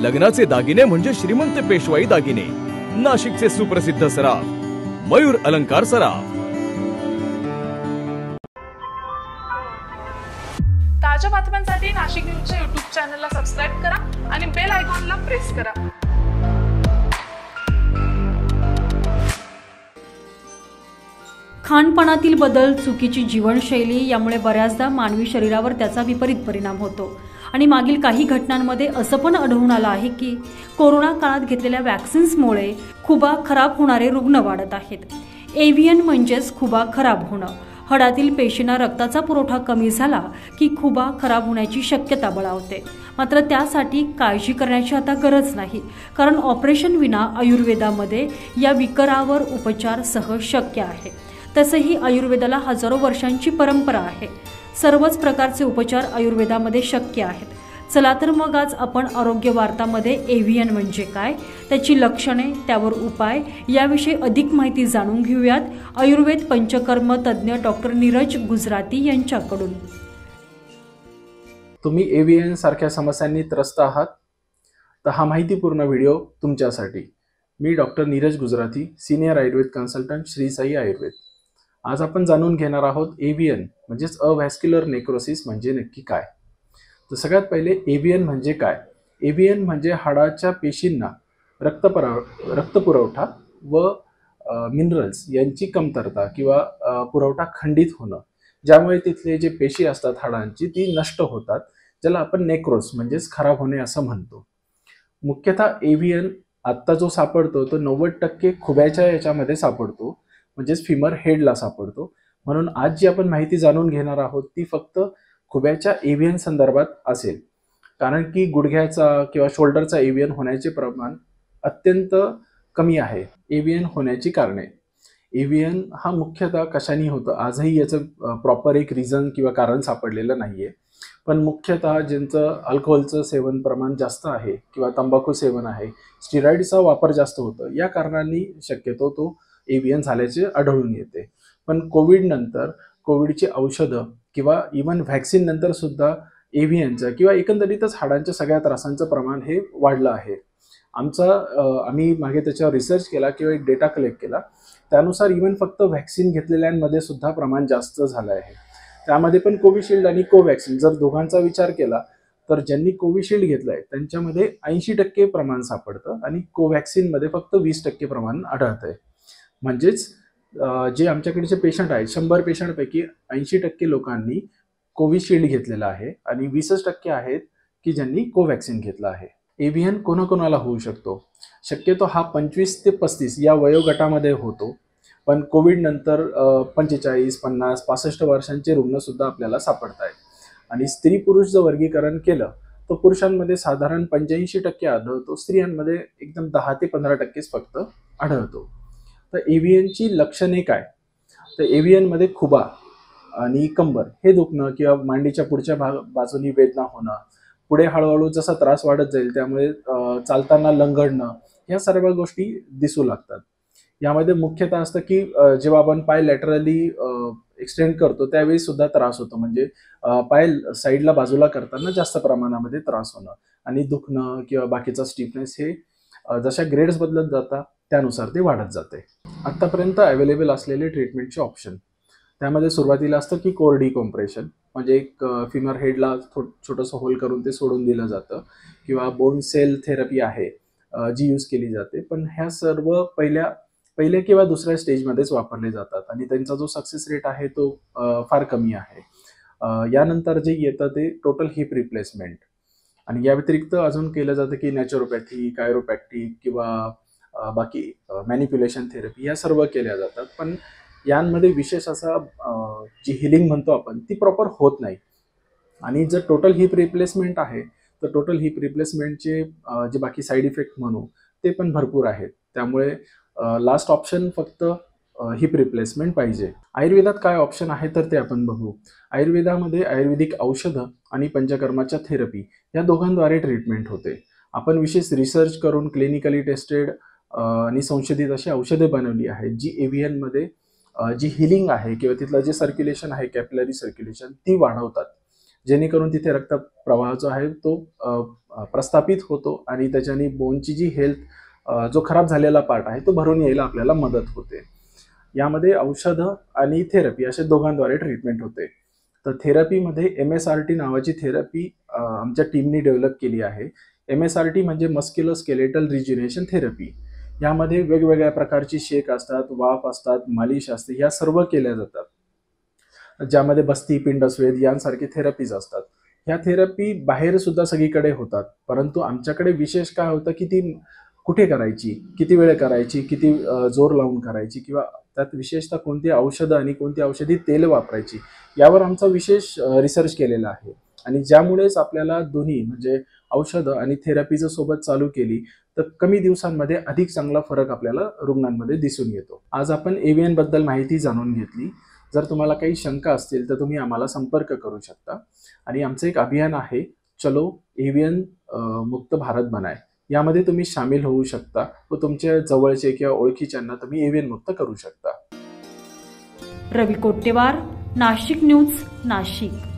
लग्नाचे दागिने म्हणजे श्रीमंत पेशवाई दागिने, नाशिकचे सुप्रसिद्ध सराफ मयूर अलंकार सराफ। ताज्या बातम्यांसाठी नाशिक न्यूजच्या YouTube चॅनलला सबस्क्राइब करा आणि बेल आयकॉनला प्रेस करा। खानपानातील बदल, चुकीची जीवनशैली यामुळे बऱ्याचदा मानवी शरीरावर त्याचा विपरीत परिणाम होतो आणि मागील काही घटनांमध्ये असं पण आढळून आलं आहे की कोरोना काळात घेतलेल्या वॅक्सिन्समुळे खुबा खराब होणारे रुग्ण वाढत आहेत। एव्हियन म्हणजेच खुबा खराब होणं। हाडातील पेशींना रक्ताचा पुरवठा कमी झाला की खुबा खराब होण्याची शक्यता बळावते। मात्र त्यासाठी काळजी करण्याची आता गरज नाही, कारण ऑपरेशन विना आयुर्वेदामध्ये या विकारावर उपचार सहज शक्य आहे। तसेही आयुर्वेदाला हजारो वर्षांची परंपरा आहे। सर्वच प्रकारचे उपचार आयुर्वेदामध्ये शक्य आहेत। चला तर मग आज आपण आरोग्य वार्तामध्ये एव्हियन म्हणजे काय, त्याची लक्षणे, त्यावर उपाय याविषयी अधिक माहिती जाणून घेऊयात आयुर्वेद पंचकर्म तज्ज्ञ डॉक्टर नीरज गुजराती यांच्याकडून। तुम्ही एव्हियन सारख्या समस्यांनी त्रस्त आहात तर हा माहितीपूर्ण व्हिडिओ तुमच्यासाठी। मी doctor Neeraj Gujarati, senior Ayurveda consultant, Shri Sai Ayurveda. आज आपण जाणून घेणार आहोत एव्हियन म्हणजेच अव्हॅस्क्युलर नेक्रोसिस म्हणजे नक्की काय। तर सगळ्यात पहिले एव्हियन म्हणजे काय। एव्हियन म्हणजे हाडाच्या पेशींना रक्तपुरवठा व मिनरल्स यांची कमतरता किंवा पुरवठा खंडित होणं, ज्यामुळे तिथले जे पेशी असतात हाडांची ती नष्ट होतात, ज्याला आपण नेक्रोस म्हणजेच खराब होणे असं म्हणतो। मुख्यतः एव्हियन आत्ता जो सापडतो तो 90% खुब्याच्या याच्यामध्ये सापडतो, म्हणजेच फिमर हेडला सापडतो। म्हणून आज जी आपण माहिती जाणून घेणार आहोत ती फक्त खुब्याच्या एव्हियन संदर्भात असेल, कारण की गुडघ्याचा किंवा शोल्डरचा एव्हियन होण्याचे प्रमाण अत्यंत कमी आहे। एव्हियन होण्याची कारणे। एव्हियन हा मुख्यतः कशाने होतं आजही याचं प्रॉपर एक रिझन किंवा कारण सापडलेलं नाहीये, पण मुख्यतः ज्यांचं अल्कोहोलचं सेवन प्रमाण जास्त आहे किंवा तंबाखू सेवन आहे, स्टिरॉइडचा वापर जास्त होतं, या कारणांनी शक्यतो तो एव्हियन झाल्याचे आढळून येते। पण कोविड नंतर कोविडची औषधं किंवा इवन व्हॅक्सिन नंतर सुद्धा एव्हियनचं किंवा एकंदरीतच हाडांच्या सगळ्या त्रासांचं प्रमाण हे वाढलं आहे। आम्ही मागे त्याच्यावर रिसर्च केला किंवा एक डेटा कलेक्ट केला, त्यानुसार इवन फक्त व्हॅक्सिन घेतलेल्यांमध्ये सुद्धा प्रमाण जास्त झालं आहे। त्यामध्ये पण कोविशिल्ड आणि कोवॅक्सिन जर दोघांचा विचार केला तर ज्यांनी कोविशिल्ड घेतलंय त्यांच्यामध्ये 80% प्रमाण सापडतं आणि कोवॅक्सिनमध्ये फक्त 20% प्रमाण आढळतंय। म्हणजेच जे आमच्याकडचे पेशंट आहेत 100 पेशंटपैकी 80% लोकांनी कोविशिल्ड घेतलेला आहे आणि 20% आहेत की ज्यांनी कोवॅक्सिन घेतला आहे। एव्हियन कोणाकोणाला होऊ शकतो? शक्यतो हा 25 ते 35 या वयोगटामध्ये होतो, पण कोविड नंतर 45, 50, 65 वर्षांचे रुग्ण सुद्धा आपल्याला सापडत आहेत। आणि स्त्री पुरुष जर वर्गीकरण केलं तर पुरुषांमध्ये साधारण 85% आढळतो, स्त्रियांमध्ये एकदम 10 ते 15% फक्त आढळतो। तर एव्हियनची लक्षणे काय? तर एव्हियनमध्ये खुबा आणि कंबर हे दुखणं किंवा मांडीच्या पुढच्या बाजूनी वेदना होणं, पुढे हळूहळू जसा त्रास वाढत जाईल त्यामुळे चालताना लंगडणं, या सर्व गोष्टी दिसू लागतात। यामध्ये मुख्यतः असतं की जेव्हा आपण पाय लॅटरली एक्सटेंड करतो त्यावेळी सुद्धा त्रास होतो, म्हणजे पाय साईडला बाजूला करताना जास्त प्रमाणामध्ये त्रास होणं आणि दुखणं किंवा बाकीचा स्टिफनेस हे जशा ग्रेड्स बदलत जातात त्यानुसार ते वाढत जाते। आतापर्यंत अवेलेबल असलेले ट्रीटमेंटचे ऑप्शन, त्यामध्ये सुरुवातीला असतं की कोर डिकॉम्प्रेशन, म्हणजे एक फिमर हेडला छोटंसं होल करून ते सोडून दिलं जातं, किंवा बोन सेल थेरपी आहे जी यूज केली जाते। पण ह्या सर्व पहिल्या किंवा दुसऱ्या स्टेजमध्येच वापरले जातात आणि त्यांचा जो सक्सेस रेट आहे तो फार कमी आहे। यानंतर जे येतं ते टोटल हिप रिप्लेसमेंट, आणि या व्यतिरिक्त अजून केलं जातं की नॅचरोपॅथी, कायरोप्रॅक्टिक किंवा बाकी मॅनिप्युलेशन थेरपी, या सर्व केल्या जातात। पण यांमध्ये विशेष असा जी हिलिंग म्हणतो आपण ती प्रॉपर होत नाही। आणि जर टोटल हिप रिप्लेसमेंट आहे तर टोटल हिप रिप्लेसमेंटचे जे बाकी साईड इफेक्ट म्हणू ते पण भरपूर आहेत, त्यामुळे लास्ट ऑप्शन फक्त हिप रिप्लेसमेंट पाहिजे। आयुर्वेदात काय ऑप्शन आहे तर ते आपण बघू। आयुर्वेदामध्ये आयुर्वेदिक औषधं आणि पंचकर्माच्या थेरपी या दोघांद्वारे ट्रीटमेंट होते। आपण विशेष रिसर्च करून क्लिनिकली टेस्टेड आणि संशोधित अशी औषधे बनवली आहेत जी एव्हियनमध्ये जी हिलिंग आहे किंवा तिथलं जे सर्क्युलेशन आहे, कॅपिलरी सर्क्युलेशन, ती वाढवतात। जेणेकरून तिथे रक्तप्रवाह जो आहे तो प्रस्थापित होतो आणि त्याच्याने बोनची जी हेल्थ जो खराब झालेला पार्ट आहे तो भरून यायला आपल्याला मदत होते. यामध्ये औषधं आणि थेरपी अशा दोघांद्वारे ट्रीटमेंट होते. तर थेरपीमध्ये MSRT नावाची थेरपी आमच्या टीमने डेव्हलप केली आहे. MSRT म्हणजे मस्क्युलोस्केलेटल रिज्युनेशन थेरपी. यामध्ये वेगवेगळ्या प्रकारची शेक असतात, वाफ असतात, मालिश असते, ह्या सर्व केल्या जातात. ज्यामध्ये बस्ती, पिंडस्वेद यांसारखे थेरपीज असतात. ह्या थेरपी बाहेर सुद्धा सगळीकडे होतात, परंतु आमच्याकडे विशेष काय होतं की ती कुठे करायची, किती वेळ करायची, किती जोर लावून करायची, किंवा त्यात विशेषतः कोणती औषधं आणि कोणती औषधी तेल वापरायची यावर आमचा विशेष रिसर्च केलेला आहे. आणि ज्यामुळेच आपल्याला दोन्ही म्हणजे औषधं आणि थेरपीचं सोबत चालू केली तर कमी दिवसांमध्ये अधिक चांगला फरक आपल्याला रुग्णांमध्ये दिसून येतो. आज आपण AVN बद्दल माहिती जाणून घेतली. जर तुम्हाला काही शंका असतील तर तुम्ही आम्हाला संपर्क करू शकता. आणि आमचं एक अभियान आहे, चलो AVN मुक्त भारत बनाए. यामध्ये तुम्ही सामील होऊ शकता व तुमच्या जवळचे किंवा ओळखीच्यांना तुम्ही AVN मुक्त करू शकता. रवी कोट्टेवार, नाशिक न्यूज, नाशिक.